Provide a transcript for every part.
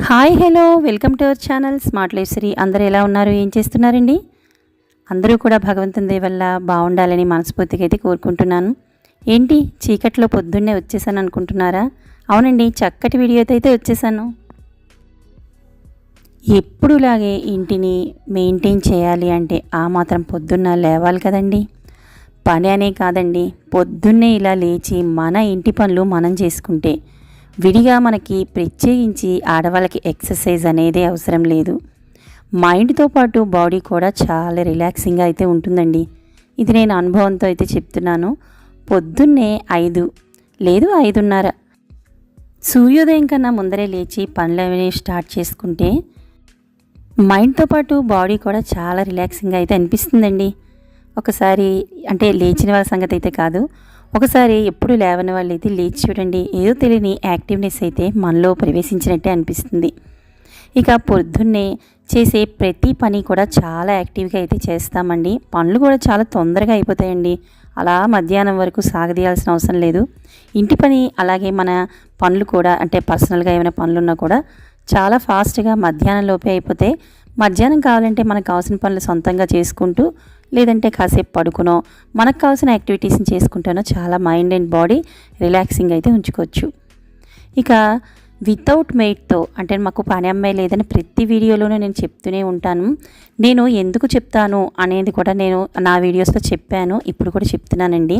Hi hello welcome to our channel smart life Sri. అందరూ ఎలా ఉన్నారు, ఏం చేస్తున్నారండి? అందరూ కూడా భగవంతుని దయ వల్ల బాగుండాలని మనస్ఫూర్తిగా అయితే కోరుకుంటున్నాను. ఏంటి చీకట్లో పొద్దున్నే వచ్చేసాను అనుకుంటున్నారా? అవునండి, చక్కటి వీడియోతో అయితే వచ్చేసాను. ఎప్పుడులాగే ఇంటిని మెయింటైన్ చేయాలి అంటే ఆ మాత్రం పొద్దున్న లేవాలి కదండి. పని అనే కాదండి, పొద్దున్నే ఇలా లేచి మన ఇంటి పనులు మనం చేసుకుంటే విడిగా మనకి ప్రత్యేకించి ఆడవాళ్ళకి ఎక్సర్సైజ్ అనేది అవసరం లేదు. మైండ్తో పాటు బాడీ కూడా చాలా రిలాక్సింగ్గా అయితే ఉంటుందండి. ఇది నేను అనుభవంతో అయితే చెప్తున్నాను. పొద్దున్నే 5 లేదు 5:30 సూర్యోదయం కన్నా ముందరే లేచి పనులు అవి స్టార్ట్ చేసుకుంటే మైండ్తో పాటు బాడీ కూడా చాలా రిలాక్సింగ్గా అయితే అనిపిస్తుందండి. ఒకసారి అంటే లేచిన వాళ్ళ సంగతి అయితే కాదు, ఒకసారి ఎప్పుడు లేవని వాళ్ళు అయితే లేచి చూడండి, ఏదో తెలియని యాక్టివ్నెస్ అయితే మనలో ప్రవేశించినట్టే అనిపిస్తుంది. ఇక పొద్దున్నే చేసే ప్రతి పని కూడా చాలా యాక్టివ్గా అయితే చేస్తామండి. పనులు కూడా చాలా తొందరగా అయిపోతాయండి. అలా మధ్యాహ్నం వరకు సాగదీయాల్సిన అవసరం లేదు. ఇంటి పని అలాగే మన పనులు కూడా అంటే పర్సనల్గా ఏమైనా పనులు ఉన్నా కూడా చాలా ఫాస్ట్గా మధ్యాహ్నం లోపే అయిపోతే మధ్యాహ్నం కావాలంటే మనకు కావాల్సిన పనులు సొంతంగా చేసుకుంటూ లేదంటే కాసేపు పడుకునో మనకు కావాల్సిన యాక్టివిటీస్ని చేసుకుంటానో చాలా మైండ్ అండ్ బాడీ రిలాక్సింగ్ అయితే ఉంచుకోవచ్చు. ఇక వితౌట్ మెయిడ్తో అంటే మాకు పని అమ్మాయి లేదని ప్రతి వీడియోలోనూ నేను చెప్తూనే ఉంటాను. నేను ఎందుకు చెప్తాను అనేది కూడా నేను నా వీడియోస్లో చెప్పాను, ఇప్పుడు కూడా చెప్తున్నానండి.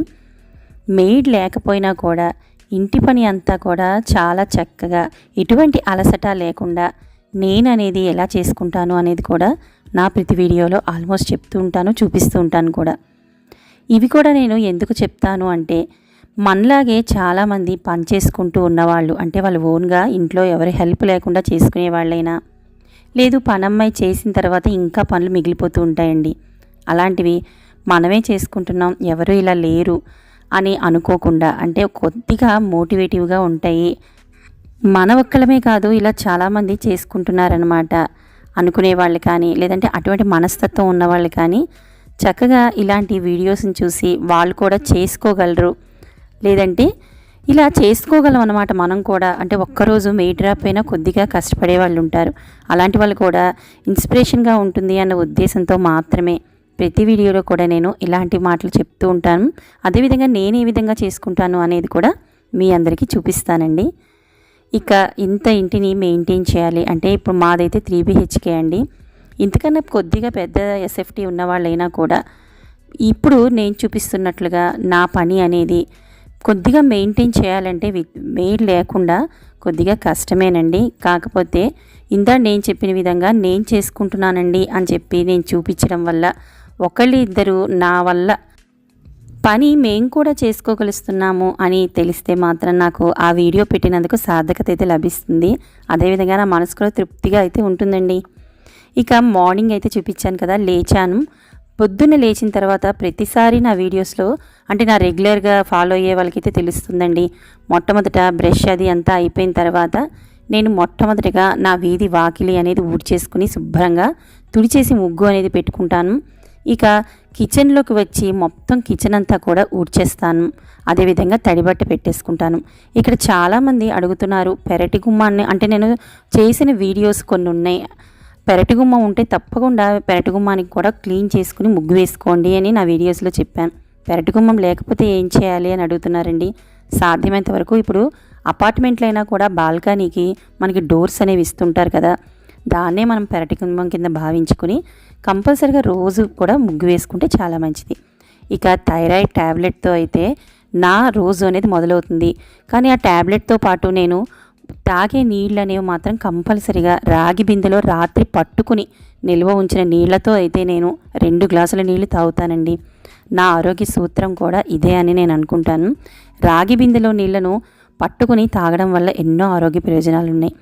మెయిడ్ లేకపోయినా కూడా ఇంటి పని అంతా కూడా చాలా చక్కగా ఎటువంటి అలసట లేకుండా నేను అనేది ఎలా చేసుకుంటాను అనేది కూడా నా ప్రతి వీడియోలో ఆల్మోస్ట్ చెప్తూ ఉంటాను, చూపిస్తూ ఉంటాను కూడా. ఇవి కూడా నేను ఎందుకు చెప్తాను అంటే మనలాగే చాలామంది పని చేసుకుంటూ ఉన్నవాళ్ళు అంటే వాళ్ళు ఓన్గా ఇంట్లో ఎవరి హెల్ప్ లేకుండా చేసుకునే వాళ్ళైనా లేదు పనమ్మాయి చేసిన తర్వాత ఇంకా పనులు మిగిలిపోతూ ఉంటాయండి. అలాంటివి మనమే చేసుకుంటున్నాం, ఎవరు ఇలా లేరు అని అనుకోకుండా అంటే కొద్దిగా మోటివేటివ్గా ఉంటాయి. మన ఒక్కలమే కాదు ఇలా చాలామంది చేసుకుంటున్నారనమాట అనుకునే వాళ్ళు కానీ లేదంటే అటువంటి మనస్తత్వం ఉన్నవాళ్ళు కానీ చక్కగా ఇలాంటి వీడియోస్ని చూసి వాళ్ళు కూడా చేసుకోగలరు. లేదంటే ఇలా చేసుకోగలం అన్నమాట మనం కూడా. అంటే ఒక్కరోజు మెయిడ్ రాకపోయినా కొద్దిగా కష్టపడే వాళ్ళు ఉంటారు. అలాంటి వాళ్ళు కూడా ఇన్స్పిరేషన్గా ఉంటుంది అన్న ఉద్దేశంతో మాత్రమే ప్రతి వీడియోలో కూడా నేను ఇలాంటి మాటలు చెప్తూ ఉంటాను. అదేవిధంగా నేను ఏ విధంగా చేసుకుంటాను అనేది కూడా మీ అందరికీ చూపిస్తానండి. ఇక ఇంత ఇంటిని మెయింటైన్ చేయాలి అంటే ఇప్పుడు మాదైతే 3 BHK అండి. ఇంతకన్నా కొద్దిగా పెద్ద ఎస్ఎఫ్టీ ఉన్న వాళ్ళైనా కూడా ఇప్పుడు నేను చూపిస్తున్నట్లుగా నా పని అనేది కొద్దిగా మెయింటైన్ చేయాలంటే మెయిడ్ లేకుండా కొద్దిగా కష్టమేనండి. కాకపోతే ఇందా నేను చెప్పిన విధంగా నేను చేసుకుంటున్నానండి అని చెప్పి నేను చూపించడం వల్ల ఒకళ్ళు ఇద్దరు నా వల్ల పని మేము కూడా చేసుకోగలుస్తున్నాము అని తెలిస్తే మాత్రం నాకు ఆ వీడియో పెట్టినందుకు సార్థకత అయితే లభిస్తుంది. అదేవిధంగా నా మనసు కూడా తృప్తిగా అయితే ఉంటుందండి. ఇక మార్నింగ్ అయితే చూపించాను కదా, లేచాను. పొద్దున్న లేచిన తర్వాత ప్రతిసారి నా వీడియోస్లో అంటే నా రెగ్యులర్గా ఫాలో అయ్యే వాళ్ళకైతే తెలుస్తుందండి. మొట్టమొదట బ్రష్ అది అంతా అయిపోయిన తర్వాత నేను మొట్టమొదటిగా నా వీధి వాకిలి అనేది ఊడ్చేసుకుని శుభ్రంగా తుడిచేసి ముగ్గు అనేది పెట్టుకుంటాను. ఇక కిచెన్లోకి వచ్చి మొత్తం కిచెన్ అంతా కూడా ఊడ్చేస్తాను. అదేవిధంగా తడిబట్ట పెట్టేసుకుంటాను. ఇక్కడ చాలామంది అడుగుతున్నారు పెరటి గుమ్మాన్ని అంటే నేను చేసిన వీడియోస్ కొన్ని ఉన్నాయి. పెరటి గుమ్మం ఉంటే తప్పకుండా పెరటి గుమ్మానికి కూడా క్లీన్ చేసుకుని ముగ్గు వేసుకోండి అని నా వీడియోస్లో చెప్పాను. పెరటి గుమ్మం లేకపోతే ఏం చేయాలి అని అడుగుతున్నారండి. సాధ్యమైనంత వరకు ఇప్పుడు అపార్ట్మెంట్లు అయినా కూడా బాల్కనీకి మనకి డోర్స్ అనేవి ఇస్తుంటారు కదా, దాన్నే మనం పెరటి గుమ్మం కింద భావించుకుని కంపల్సరీగా రోజు కూడా ముగ్గు వేసుకుంటే చాలా మంచిది. ఇక థైరాయిడ్ ట్యాబ్లెట్తో అయితే నా రోజు అనేది మొదలవుతుంది. కానీ ఆ ట్యాబ్లెట్తో పాటు నేను తాగే నీళ్ళు అనేవి మాత్రం కంపల్సరీగా రాగి బిందెలో రాత్రి పట్టుకుని నిల్వ ఉంచిన నీళ్లతో అయితే నేను 2 గ్లాసుల నీళ్లు తాగుతానండి. నా ఆరోగ్య సూత్రం కూడా ఇదే అని నేను అనుకుంటాను. రాగి బిందెలో నీళ్లను పట్టుకుని తాగడం వల్ల ఎన్నో ఆరోగ్య ప్రయోజనాలు ఉన్నాయి.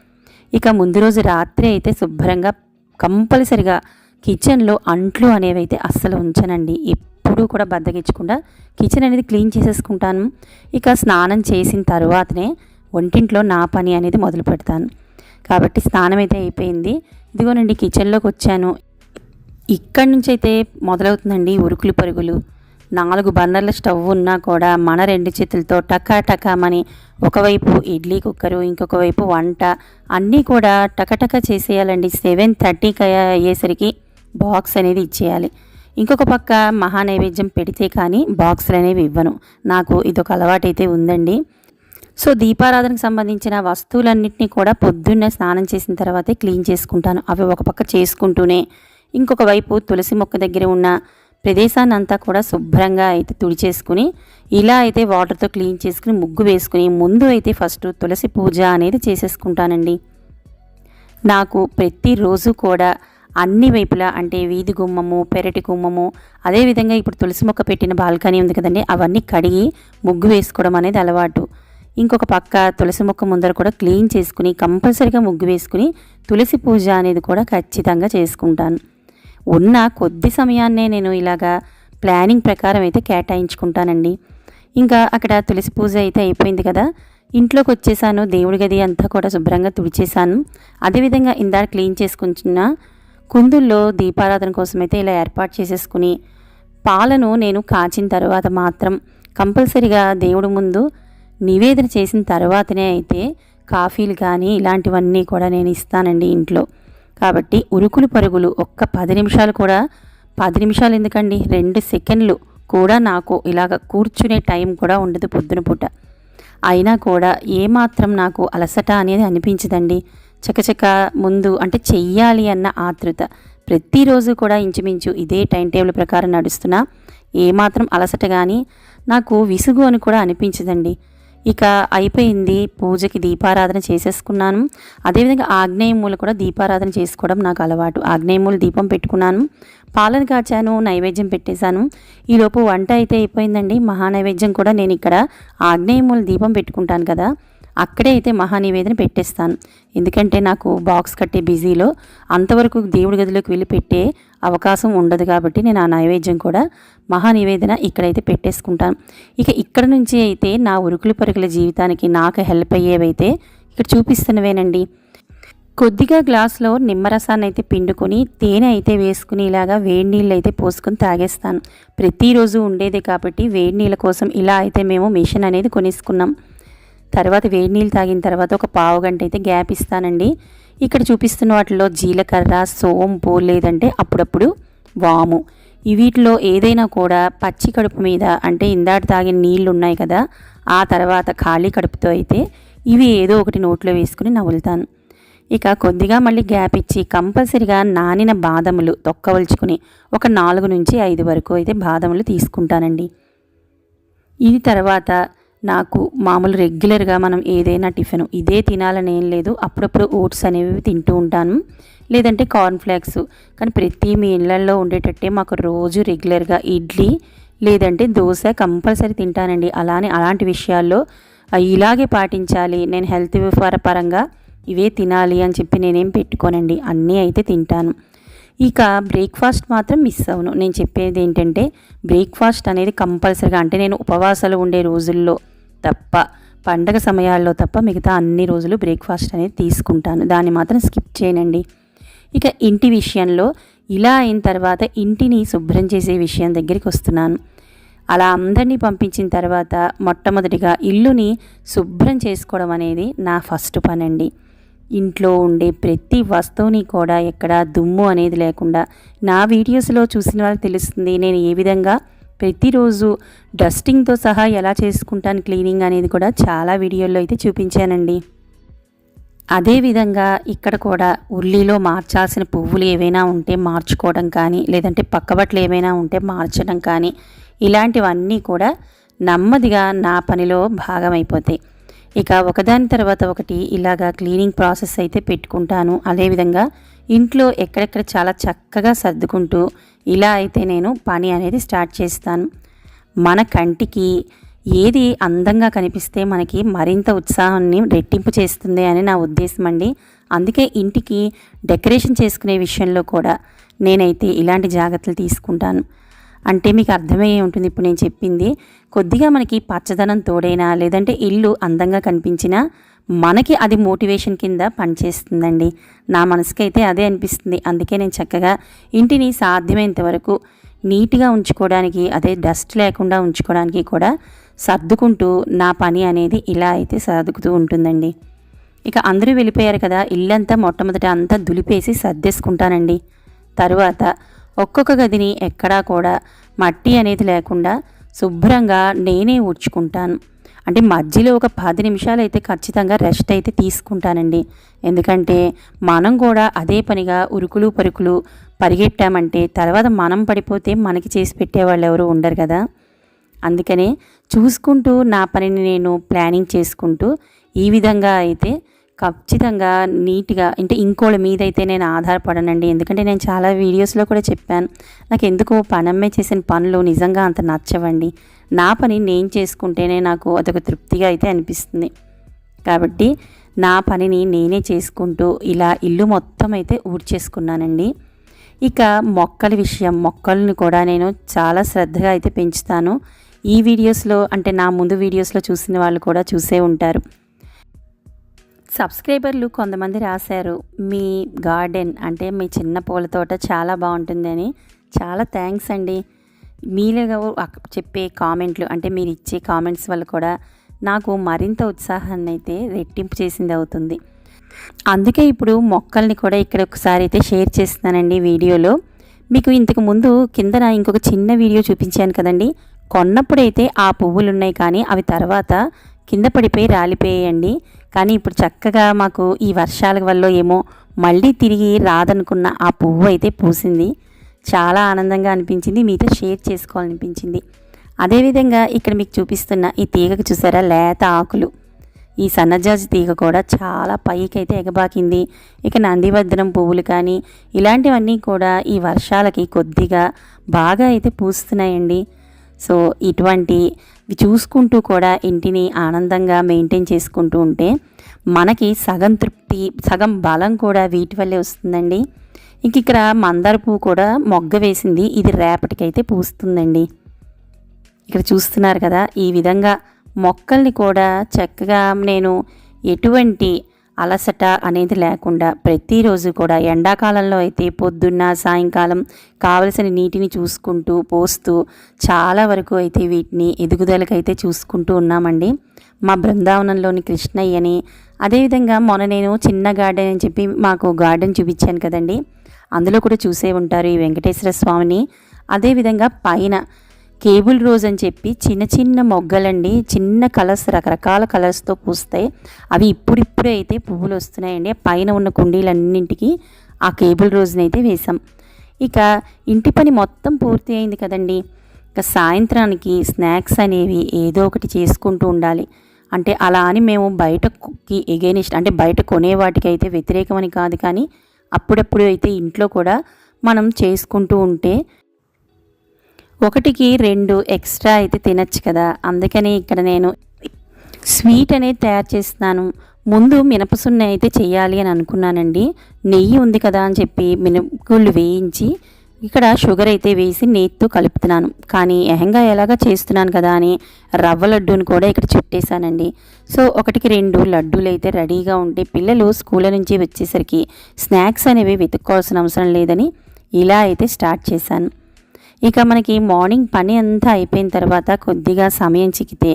ఇక ముందు రోజు రాత్రి అయితే శుభ్రంగా కంపల్సరిగా కిచెన్లో అంట్లు అనేవి అయితే అస్సలు ఉంచనండి. ఎప్పుడూ కూడా బద్దగించకుండా కిచెన్ అనేది క్లీన్ చేసేసుకుంటాను. ఇక స్నానం చేసిన తర్వాతనే వంటింట్లో నా పని అనేది మొదలు పెడతాను. కాబట్టి స్నానం అయితే అయిపోయింది. ఇదిగోనండి కిచెన్లోకి వచ్చాను. ఇక్కడి నుంచి అయితే మొదలవుతుందండి ఉరుకులు పరుగులు. 4 బర్నర్ల స్టవ్ ఉన్నా కూడా మన 2 చేతులతో టకా టకామని ఒకవైపు ఇడ్లీ కుక్కరు, ఇంకొక వైపు వంట అన్నీ కూడా టకటక చేసేయాలండి. 7:30కి అయ్యేసరికి బాక్స్ అనేది ఇచ్చేయాలి. ఇంకొక పక్క మహా నైవేద్యం పెడితే కానీ బాక్సులు అనేవి ఇవ్వను. నాకు ఇదొక అలవాటైతే ఉందండి. సో దీపారాధనకు సంబంధించిన వస్తువులన్నింటినీ కూడా పొద్దున్నే స్నానం చేసిన తర్వాతే క్లీన్ చేసుకుంటాను. అవి ఒక పక్క చేసుకుంటూనే ఇంకొక వైపు తులసి మొక్క దగ్గర ఉన్న ప్రదేశాన్ని అంతా కూడా శుభ్రంగా అయితే తుడిచేసుకుని ఇలా అయితే వాటర్తో క్లీన్ చేసుకుని ముగ్గు వేసుకుని ముందు అయితే ఫస్ట్ తులసి పూజ అనేది చేసేసుకుంటానండి. నాకు ప్రతిరోజు కూడా అన్ని వైపులా అంటే వీధి గుమ్మము, పెరటి గుమ్మము, అదేవిధంగా ఇప్పుడు తులసి మొక్క పెట్టిన బాల్కనీ ఉంది కదండి, అవన్నీ కడిగి ముగ్గు వేసుకోవడం అనేది అలవాటు. ఇంకొక పక్క తులసి మొక్క ముందర కూడా క్లీన్ చేసుకుని కంపల్సరీగా ముగ్గు వేసుకుని తులసి పూజ అనేది కూడా ఖచ్చితంగా చేసుకుంటాను. ఉన్న కొద్ది సమయాన్నే నేను ఇలాగా ప్లానింగ్ ప్రకారం అయితే కేటాయించుకుంటానండి. ఇంకా అక్కడ తులసి పూజ అయితే అయిపోయింది కదా, ఇంట్లోకి వచ్చేసాను. దేవుడి గది అంతా కూడా శుభ్రంగా తుడిచేశాను. అదేవిధంగా ఇందాక క్లీన్ చేసుకుంటున్న కుందుల్లో దీపారాధన కోసం అయితే ఇలా ఏర్పాటు చేసేసుకుని పాలను నేను కాచిన తర్వాత మాత్రం కంపల్సరీగా దేవుడి ముందు నివేదన చేసిన తర్వాతనే అయితే కాఫీలు కానీ ఇలాంటివన్నీ కూడా నేను ఇస్తానండి ఇంట్లో. కాబట్టి ఉరుకులు పరుగులు ఒక్క 10 నిమిషాలు కూడా, 10 నిమిషాలు ఎందుకండి 2 సెకండ్లు కూడా నాకు ఇలాగ కూర్చునే టైం కూడా ఉండదు పొద్దున పూట. అయినా కూడా ఏమాత్రం నాకు అలసట అనేది అనిపించదండి. చకచక ముందు అంటే చెయ్యాలి అన్న ఆతృత. ప్రతిరోజు కూడా ఇంచుమించు ఇదే టైం టేబుల్ ప్రకారం నడుస్తున్నా ఏమాత్రం అలసట కానీ నాకు విసుగు అని కూడా అనిపించదండి. ఇక అయిపోయింది, పూజకి దీపారాధన చేసేసుకున్నాను. అదేవిధంగా ఆగ్నేయమూల కూడా దీపారాధన చేసుకోవడం నాకు అలవాటు. ఆగ్నేయమూల దీపం పెట్టుకున్నాను, పాలను కాచాను, నైవేద్యం పెట్టేశాను. ఈలోపు వంట అయితే అయిపోయిందండి. మహానైవేద్యం కూడా నేను ఇక్కడ ఆగ్నేయమూల దీపం పెట్టుకుంటాను కదా, అక్కడే అయితే మహానివేదన పెట్టేస్తాను. ఎందుకంటే నాకు బాక్స్ కట్టే బిజీలో అంతవరకు దేవుడి గదిలోకి వెళ్ళి పెట్టే అవకాశం ఉండదు కాబట్టి నేను ఆ నైవేద్యం కూడా మహానివేదన ఇక్కడైతే పెట్టేసుకుంటాను. ఇక ఇక్కడ నుంచి అయితే నా ఉరుకులు పరుగుల జీవితానికి నాకు హెల్ప్ అయ్యేవైతే ఇక్కడ చూపిస్తున్నవేనండి. కొద్దిగా గ్లాస్లో నిమ్మరసాన్ని అయితే పిండుకొని తేనె అయితే వేసుకుని ఇలాగా వేడి నీళ్ళు అయితే పోసుకొని తాగేస్తాను. ప్రతిరోజు ఉండేదే కాబట్టి వేడి నీళ్ళ కోసం ఇలా అయితే మేము మిషన్ అనేది కొనేసుకున్నాం. తర్వాత వేడి నీళ్ళు తాగిన తర్వాత ఒక పావు గంట అయితే గ్యాప్ ఇస్తానండి. ఇక్కడ చూపిస్తున్న వాటిలో జీలకర్ర, సోంపు, లేదంటే అప్పుడప్పుడు వాము, వీటిలో ఏదైనా కూడా పచ్చి కడుపు మీద అంటే ఇందాక తాగిన నీళ్ళు ఉన్నాయి కదా, ఆ తర్వాత ఖాళీ కడుపుతో అయితే ఇవి ఏదో ఒకటి నోట్లో వేసుకుని నవ్వులుతాను. ఇక కొద్దిగా మళ్ళీ గ్యాప్ ఇచ్చి కంపల్సరిగా నానిన బాదములు తొక్కవలుచుకుని ఒక 4 నుంచి 5 వరకు అయితే బాదములు తీసుకుంటానండి. ఇది తర్వాత నాకు మామూలు రెగ్యులర్గా మనం ఏదైనా టిఫిన్ ఇదే తినాలని ఏం లేదు. అప్పుడప్పుడు ఓట్స్ అనేవి తింటూ ఉంటాను, లేదంటే కార్న్ఫ్లేక్స్. కానీ ప్రతి మీ ఇళ్ళల్లో ఉండేటట్టే మాకు రోజు రెగ్యులర్గా ఇడ్లీ లేదంటే దోశ కంపల్సరీ తింటానండి. అలాంటి విషయాల్లో ఇలాగే పాటించాలి, నేను హెల్త్ పరంగా ఇవే తినాలి అని చెప్పి నేనేం పెట్టుకోనండి, అన్నీ అయితే తింటాను. ఇక బ్రేక్ఫాస్ట్ మాత్రం మిస్ అవ్వను. నేను చెప్పేది ఏంటంటే బ్రేక్ఫాస్ట్ అనేది కంపల్సరీగా, అంటే నేను ఉపవాసాలు ఉండే రోజుల్లో తప్ప, పండగ సమయాల్లో తప్ప మిగతా అన్ని రోజులు బ్రేక్ఫాస్ట్ అనేది తీసుకుంటాను. దాన్ని మాత్రం స్కిప్ చేయనండి. ఇక ఇంటి విషయంలో ఇలా అయిన తర్వాత ఇంటిని శుభ్రం చేసే విషయం దగ్గరికి వస్తున్నాను. అలా అందరినీ పంపించిన తర్వాత మొట్టమొదటిగా ఇల్లుని శుభ్రం చేసుకోవడం అనేది నా ఫస్ట్ పని అండి. ఇంట్లో ఉండే ప్రతి వస్తువుని కూడా ఎక్కడ దుమ్ము అనేది లేకుండా, నా వీడియోస్లో చూసిన వాళ్ళకి తెలుస్తుంది నేను ఏ విధంగా ప్రతిరోజు డస్టింగ్తో సహా ఎలా చేసుకుంటాను క్లీనింగ్ అనేది కూడా చాలా వీడియోల్లో అయితే చూపించానండి. అదేవిధంగా ఇక్కడ కూడా ఉర్లీలో మార్చాల్సిన పువ్వులు ఏవైనా ఉంటే మార్చుకోవడం కానీ, లేదంటే పక్కబట్టలు ఏమైనా ఉంటే మార్చడం కానీ, ఇలాంటివన్నీ కూడా నెమ్మదిగా నా పనిలో భాగమైపోతాయి. ఇక ఒకదాని తర్వాత ఒకటి ఇలాగా క్లీనింగ్ ప్రాసెస్ అయితే పెట్టుకుంటాను. అదేవిధంగా ఇంట్లో ఎక్కడెక్కడ చాలా చక్కగా సర్దుకుంటూ ఇలా అయితే నేను పని అనేది స్టార్ట్ చేస్తాను. మన కంటికి ఏది అందంగా కనిపిస్తే మనకి మరింత ఉత్సాహాన్ని రెట్టింపు చేస్తుంది అని నా ఉద్దేశం అండి. అందుకే ఇంటికి డెకరేషన్ చేసుకునే విషయంలో కూడా నేనైతే ఇలాంటి జాగ్రత్తలు తీసుకుంటాను. అంటే మీకు అర్థమయ్యే ఉంటుంది ఇప్పుడు నేను చెప్పింది. కొద్దిగా మనకి పచ్చదనం తోడైనా, లేదంటే ఇల్లు అందంగా కనిపించినా మనకి అది మోటివేషన్ కింద పనిచేస్తుందండి. నా మనసుకైతే అదే అనిపిస్తుంది. అందుకే నేను చక్కగా ఇంటిని సాధ్యమైనంత వరకు నీట్గా ఉంచుకోవడానికి, అదే డస్ట్ లేకుండా ఉంచుకోవడానికి కూడా సర్దుకుంటూ నా పని అనేది ఇలా అయితే సర్దుకుతూ ఉంటుందండి. ఇక అందరూ వెళ్ళిపోయారు కదా, ఇల్లంతా మొట్టమొదట అంతా దులిపేసి సర్దేసుకుంటానండి. తరువాత ఒక్కొక్క గదిని ఎక్కడా కూడా మట్టి అనేది లేకుండా శుభ్రంగా నేనే ఊడ్చుకుంటాను. అంటే మధ్యలో ఒక 10 నిమిషాలు అయితే ఖచ్చితంగా రెస్ట్ అయితే తీసుకుంటానండి. ఎందుకంటే మనం కూడా అదే పనిగా ఉరుకులు పరుకులు పరిగెట్టామంటే తర్వాత మనం పడిపోతే మనకి చేసి పెట్టేవాళ్ళు ఎవరు ఉండరు కదా. అందుకనే చూసుకుంటూ నా పనిని నేను ప్లానింగ్ చేసుకుంటూ ఈ విధంగా అయితే ఖచ్చితంగా నీట్గా, అంటే ఇంకోళ్ళ మీద అయితే నేను ఆధారపడనండి. ఎందుకంటే నేను చాలా వీడియోస్లో కూడా చెప్పాను, నాకు ఎందుకో పనమ్మే చేసిన పనులు నిజంగా అంత నచ్చవండి. నా పని నేను చేసుకుంటేనే నాకు అదొక తృప్తిగా అయితే అనిపిస్తుంది. కాబట్టి నా పనిని నేనే చేసుకుంటూ ఇలా ఇల్లు మొత్తం అయితే ఊడ్చేసుకున్నానండి. ఇక మొక్కల విషయం, మొక్కలను కూడా నేను చాలా శ్రద్ధగా అయితే పెంచుతాను. ఈ వీడియోస్లో, అంటే నా ముందు వీడియోస్లో చూసిన వాళ్ళు కూడా చూసే ఉంటారు. సబ్స్క్రైబర్లు కొంతమంది రాశారు, మీ గార్డెన్ అంటే మీ చిన్న పూల తోట చాలా బాగుంటుందని. చాలా థ్యాంక్స్ అండి. మీరుగా చెప్పే కామెంట్లు, అంటే మీరు ఇచ్చే కామెంట్స్ వల్ల కూడా నాకు మరింత ఉత్సాహాన్ని అయితే రెట్టింపు చేసింది అవుతుంది. అందుకే ఇప్పుడు మొక్కల్ని కూడా ఇక్కడ ఒకసారి అయితే షేర్ చేస్తున్నానండి వీడియోలో. మీకు ఇంతకు ముందు కిందన ఇంకొక చిన్న వీడియో చూపించాను కదండి, కొన్నప్పుడైతే ఆ పువ్వులు ఉన్నాయి, కానీ అవి తర్వాత కింద పడిపోయి రాలిపోయాయండి. కానీ ఇప్పుడు చక్కగా మాకు ఈ వర్షాల వల్ల ఏమో మళ్ళీ తిరిగి రాదనుకున్న ఆ పువ్వు అయితే పూసింది. చాలా ఆనందంగా అనిపించింది, మీతో షేర్ చేసుకోవాలనిపించింది. అదేవిధంగా ఇక్కడ మీకు చూపిస్తున్న ఈ తీగకు చూసారా, లేత ఆకులు. ఈ సన్నజాజి తీగ కూడా చాలా పైకి అయితే ఎగబాకింది. ఇక నందివర్ధనం పువ్వులు కానీ ఇలాంటివన్నీ కూడా ఈ వర్షాలకి కొద్దిగా బాగా అయితే పూస్తున్నాయండి. సో ఇటువంటివి చూసుకుంటూ కూడా ఇంటిని ఆనందంగా మెయింటైన్ చేసుకుంటూ ఉంటే మనకి సగం తృప్తి, సగం బలం కూడా వీటి వల్లే వస్తుందండి. ఇంక ఇక్కడ మందార పువ్వు కూడా మొగ్గ వేసింది, ఇది రేపటికైతే పూస్తుందండి. ఇక్కడ చూస్తున్నారు కదా, ఈ విధంగా మొక్కల్ని కూడా చక్కగా నేను ఎటువంటి అలసట అనేది లేకుండా ప్రతిరోజు కూడా, ఎండాకాలంలో అయితే పొద్దున్న సాయంకాలం కావలసిన నీటిని చూసుకుంటూ పోస్తూ చాలా వరకు అయితే వీటిని ఎదుగుదలకైతే చూసుకుంటూ ఉన్నామండి. మా బృందావనంలోని కృష్ణయ్యని, అదేవిధంగా మొన్న నేను చిన్న గార్డెన్ అని చెప్పి మాకు గార్డెన్ చూపించాను కదండి, అందులో కూడా చూసే ఉంటారు ఈ వెంకటేశ్వర స్వామిని. అదేవిధంగా పైన కేబుల్ రోజ్ అని చెప్పి చిన్న చిన్న మొగ్గలండి, చిన్న కలర్స్, రకరకాల కలర్స్తో పూస్తాయి. అవి ఇప్పుడిప్పుడే అయితే పువ్వులు వస్తున్నాయండి. పైన ఉన్న కుండీలన్నింటికి ఆ కేబుల్ రోజుని అయితే వేసాం. ఇక ఇంటి పని మొత్తం పూర్తి అయింది కదండి. ఇక సాయంత్రానికి స్నాక్స్ అనేవి ఏదో ఒకటి చేసుకుంటూ ఉండాలి. అంటే అలా అని మేము బయటకి ఎగైనిస్ట్, అంటే బయట కొనే వాటికి అయితే వ్యతిరేకమని కాదు, కానీ అప్పుడప్పుడు అయితే ఇంట్లో కూడా మనం చేసుకుంటూ ఉంటే 1కి 2 ఎక్స్ట్రా అయితే తినచ్చు కదా. అందుకని ఇక్కడ నేను స్వీట్ అనేది తయారు చేస్తున్నాను. ముందు మినపసున్న అయితే చేయాలి అని అనుకున్నానండి. నెయ్యి ఉంది కదా అని చెప్పి మినపగుళ్ళు వేయించి ఇక్కడ షుగర్ అయితే వేసి నేతితో కలుపుతున్నాను. కానీ ఎహంగా ఎలాగా చేస్తున్నాను కదా అని రవ్వ లడ్డూని కూడా ఇక్కడ చుట్టేశానండి. సో 1కి 2 లడ్డూలు అయితే రెడీగా ఉంటే పిల్లలు స్కూల్ నుంచి వచ్చేసరికి స్నాక్స్ అనేవి వెతుక్కోవాల్సిన అవసరం లేదని ఇలా అయితే స్టార్ట్ చేశాను. ఇక మనకి మార్నింగ్ పని అంతా అయిపోయిన తర్వాత కొద్దిగా సమయం చిక్కితే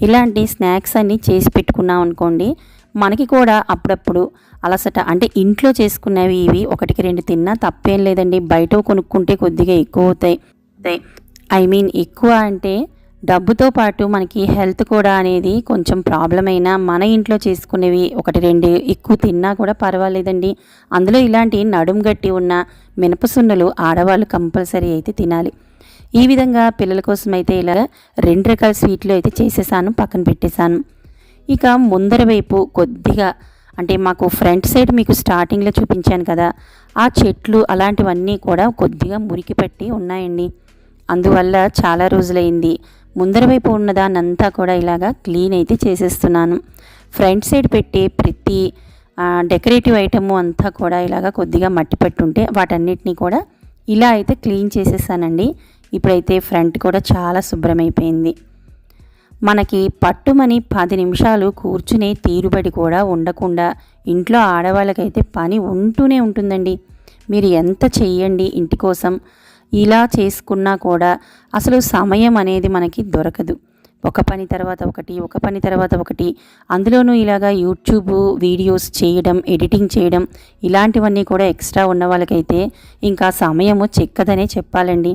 ఇలాంటి స్నాక్స్ అన్నీ చేసి పెట్టుకున్నాం అనుకోండి, మనకి కూడా అప్పుడప్పుడు అలసట, అంటే ఇంట్లో చేసుకునేవి ఇవి 1కి 2 తిన్నా తప్పేం లేదండి. బయట కొనుక్కుంటే కొద్దిగా ఎక్కువ అవుతాయి. ఎక్కువ అంటే డబ్బుతో పాటు మనకి హెల్త్ కూడా అనేది కొంచెం ప్రాబ్లం అయినా మన ఇంట్లో చేసుకునేవి 1-2 ఎక్కువ తిన్నా కూడా పర్వాలేదండి. అందులో ఇలాంటి నడుము గట్టి ఉన్న మినపసున్నలు ఆడవాళ్ళు కంపల్సరీ అయితే తినాలి. ఈ విధంగా పిల్లల కోసం అయితే ఇలా 2 రకాల స్వీట్లు అయితే చేసేసాను, పక్కన పెట్టేశాను. ఇక ముందర వైపు కొద్దిగా, అంటే మాకు ఫ్రంట్ సైడ్ మీకు స్టార్టింగ్లో చూపించాను కదా, ఆ చెట్లు అలాంటివన్నీ కూడా కొద్దిగా మురికి పట్టి ఉన్నాయండి. అందువల్ల చాలా రోజులైంది. ముందర వైపు ఉన్నదాన్నంతా కూడా ఇలాగా క్లీన్ అయితే చేసేస్తున్నాను. ఫ్రంట్ సైడ్ పెట్టే ప్రతి డెకరేటివ్ ఐటము అంతా కూడా ఇలాగా కొద్దిగా మట్టి పట్టుంటే వాటన్నిటినీ కూడా ఇలా అయితే క్లీన్ చేసేసానండి. ఇప్పుడైతే ఫ్రంట్ కూడా చాలా శుభ్రమైపోయింది. మనకి పట్టుమని 10 నిమిషాలు కూర్చునే తీరుబడి కూడా ఉండకుండా ఇంట్లో ఆడవాళ్ళకైతే పని ఉంటూనే ఉంటుందండి. మీరు ఎంత చెయ్యండి ఇంటి కోసం, ఇలా చేసుకున్నా కూడా అసలు సమయం అనేది మనకి దొరకదు. ఒక పని తర్వాత ఒకటి, ఒక పని తర్వాత ఒకటి, అందులోనూ ఇలాగా యూట్యూబ్ వీడియోస్ చేయడం, ఎడిటింగ్ చేయడం ఇలాంటివన్నీ కూడా ఎక్స్ట్రా ఉన్న వాళ్ళకైతే ఇంకా సమయము చిక్కదనే చెప్పాలండి.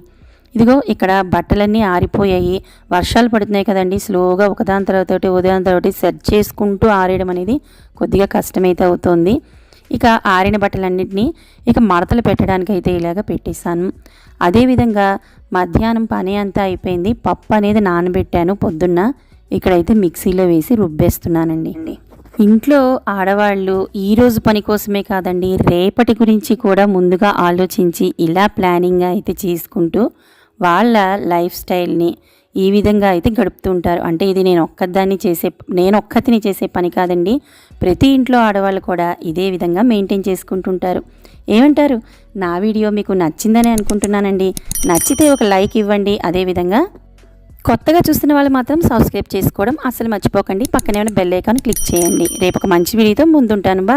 ఇదిగో ఇక్కడ బట్టలన్నీ ఆరిపోయాయి. వర్షాలు పడుతున్నాయి కదండి, స్లోగా ఒకదాని తర్వాత ఒకటి ఉదయం తర్వాత సెట్ చేసుకుంటూ ఆరేయడం అనేది కొద్దిగా కష్టమైతే అవుతుంది. ఇక ఆరిన బట్టలన్నింటినీ ఇక మడతలు పెట్టడానికైతే ఇలాగ పెట్టేశాను. అదేవిధంగా మధ్యాహ్నం పని అంతా అయిపోయింది. పప్పు అనేది నానబెట్టాను పొద్దున్న. ఇక్కడైతే మిక్సీలో వేసి రుబ్బేస్తున్నానండి. ఇంట్లో ఆడవాళ్ళు ఈరోజు పని కోసమే కాదండి, రేపటి గురించి కూడా ముందుగా ఆలోచించి ఇలా ప్లానింగ్ అయితే చేసుకుంటూ వాళ్ళ లైఫ్ స్టైల్ని ఈ విధంగా అయితే గడుపుతూ ఉంటారు. అంటే ఇది నేను ఒక్కతిని చేసే పని కాదండి, ప్రతి ఇంట్లో ఆడవాళ్ళు కూడా ఇదే విధంగా మెయింటైన్ చేసుకుంటుంటారు. ఏమంటారు? నా వీడియో మీకు నచ్చిందని అనుకుంటున్నానండి. నచ్చితే ఒక లైక్ ఇవ్వండి. అదేవిధంగా కొత్తగా చూస్తున్న వాళ్ళు మాత్రం సబ్స్క్రైబ్ చేసుకోవడం అసలు మర్చిపోకండి. పక్కనే ఉన్న బెల్ ఐకాన్ క్లిక్ చేయండి. రేపు ఒక మంచి వీడియోతో ముందుంటాను. బాయ్.